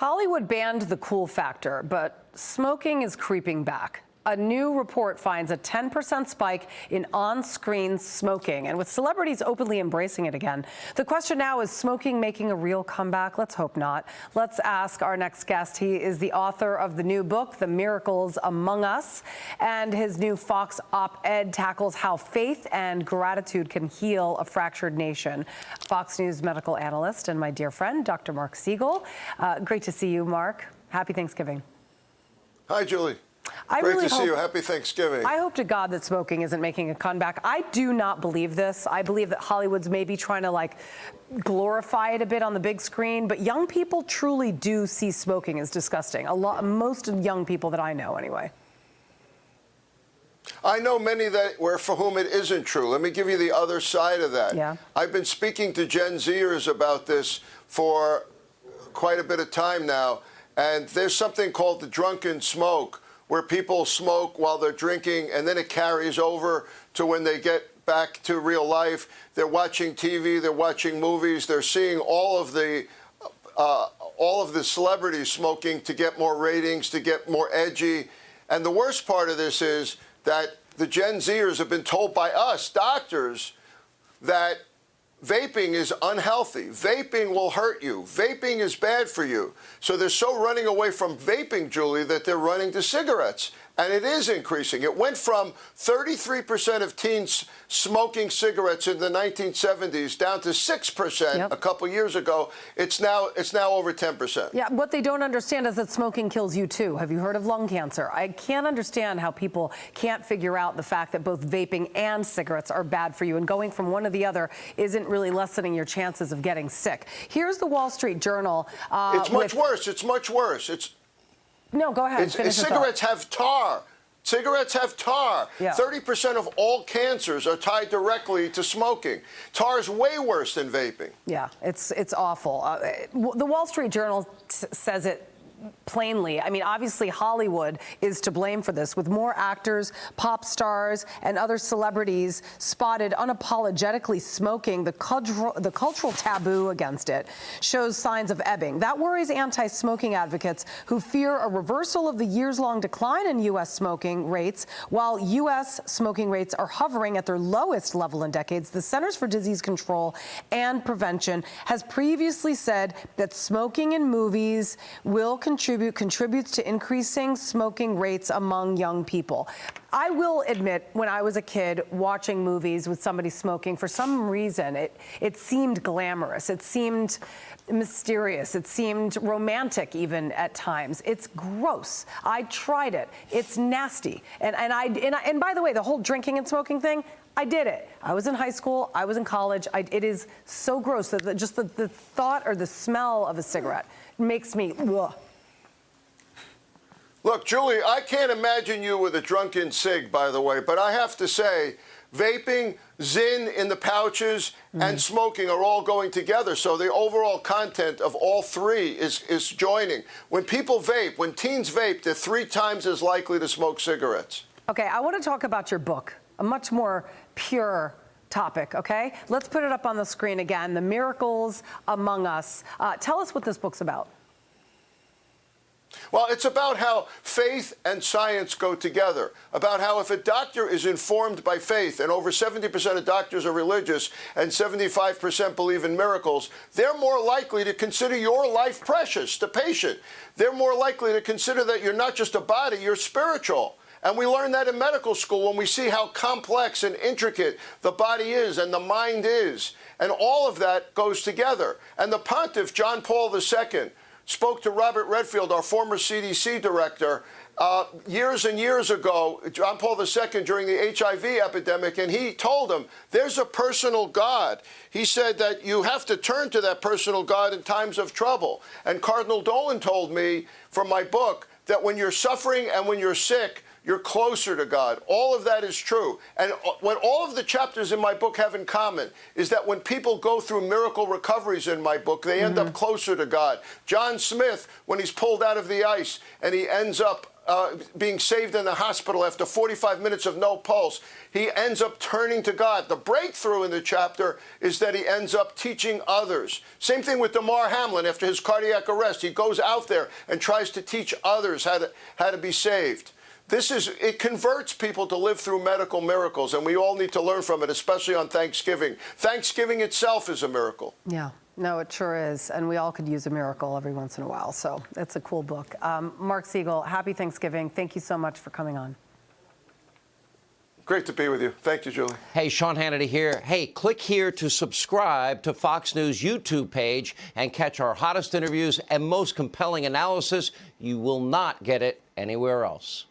Hollywood banned the cool factor, but smoking is creeping back. A new report finds a 10% spike in on-screen smoking, and with celebrities openly embracing it again. The question now is smoking making a real comeback? Let's hope not. Let's ask our next guest. He is the author of the new book, The Miracles Among Us, and his new Fox op-ed tackles how faith and gratitude can heal a fractured nation. Fox News medical analyst and my dear friend, Dr. Marc Siegel. Great to see you, Marc. Happy Thanksgiving. Hi, Julie. Great to see you. Happy Thanksgiving. I hope to God that smoking isn't making a comeback. I do not believe this. I believe that Hollywood's maybe trying to glorify it a bit on the big screen, but young people truly do see smoking as disgusting. Most young people that I know, anyway. I know many for whom it isn't true. Let me give you the other side of that. Yeah. I've been speaking to Gen Zers about this for quite a bit of time now, and there's something called the drunken smoke, where people smoke while they're drinking, and then it carries over to when they get back to real life. They're watching TV, they're watching movies, they're seeing all of the celebrities smoking to get more ratings, to get more edgy. And the worst part of this is that the Gen Zers have been told by us, doctors, that vaping is unhealthy. Vaping will hurt you. Vaping is bad for you. So they're so running away from vaping, Julie, that they're running to cigarettes. And it is increasing. It went from 33% of teens smoking cigarettes in the 1970s down to 6% a couple years ago. It's now over 10%. Yeah, what they don't understand is that smoking kills you too. Have you heard of lung cancer? I can't understand how people can't figure out the fact that both vaping and cigarettes are bad for you, and going from one to the other isn't really lessening your chances of getting sick. Here's the Wall Street Journal. It's much worse. It's much worse. No, go ahead. Cigarettes have tar. Cigarettes have tar. Yeah. 30% of all cancers are tied directly to smoking. Tar is way worse than vaping. Yeah, it's awful. The Wall Street Journal says it plainly. I mean, obviously Hollywood is to blame for this, with more actors, pop stars, and other celebrities spotted unapologetically smoking. The cultural taboo against it shows signs of ebbing. That worries anti-smoking advocates who fear a reversal of the years-long decline in U.S. smoking rates. While U.S. smoking rates are hovering at their lowest level in decades, the Centers for Disease Control and Prevention has previously said that smoking in movies will contributes to increasing smoking rates among young people. I will admit, when I was a kid watching movies with somebody smoking, for some reason it seemed glamorous, it seemed mysterious, it seemed romantic even at times. It's gross. I tried it. It's nasty. And by the way, the whole drinking and smoking thing, I did it. I was in high school. I was in college. It is so gross that just the thought or the smell of a cigarette makes me ugh. Look, Julie, I can't imagine you with a drunken cig, by the way, but I have to say, vaping, Zyn in the pouches, and smoking are all going together. So the overall content of all three is joining. When people vape, when teens vape, they're 3 times as likely to smoke cigarettes. Okay, I want to talk about your book, a much more pure topic, okay? Let's put it up on the screen again, The Miracles Among Us. Tell us what this book's about. Well, it's about how faith and science go together, about how if a doctor is informed by faith, and over 70% of doctors are religious and 75% believe in miracles, they're more likely to consider your life precious, the patient. They're more likely to consider that you're not just a body, you're spiritual. And we learn that in medical school when we see how complex and intricate the body is and the mind is. And all of that goes together. And the pontiff, John Paul II, spoke to Robert Redfield, our former CDC director, years and years ago, John Paul II, during the HIV epidemic, and he told him, there's a personal God. He said that you have to turn to that personal God in times of trouble. And Cardinal Dolan told me from my book that when you're suffering and when you're sick, you're closer to God. All of that is true. And what all of the chapters in my book have in common is that when people go through miracle recoveries in my book, they end up closer to God. John Smith, when he's pulled out of the ice and he ends up being saved in the hospital after 45 minutes of no pulse. He ends up turning to God. The breakthrough in the chapter is that he ends up teaching others. Same thing with Damar Hamlin after his cardiac arrest. He goes out there and tries to teach others how to be saved. It converts people to live through medical miracles, and we all need to learn from it, especially on Thanksgiving. Thanksgiving itself is a miracle. Yeah. No, it sure is. And we all could use a miracle every once in a while. So it's a cool book. Marc Siegel, happy Thanksgiving. Thank you so much for coming on. Great to be with you. Thank you, Julie. Hey, Sean Hannity here. Hey, click here to subscribe to Fox News YouTube page and catch our hottest interviews and most compelling analysis. You will not get it anywhere else.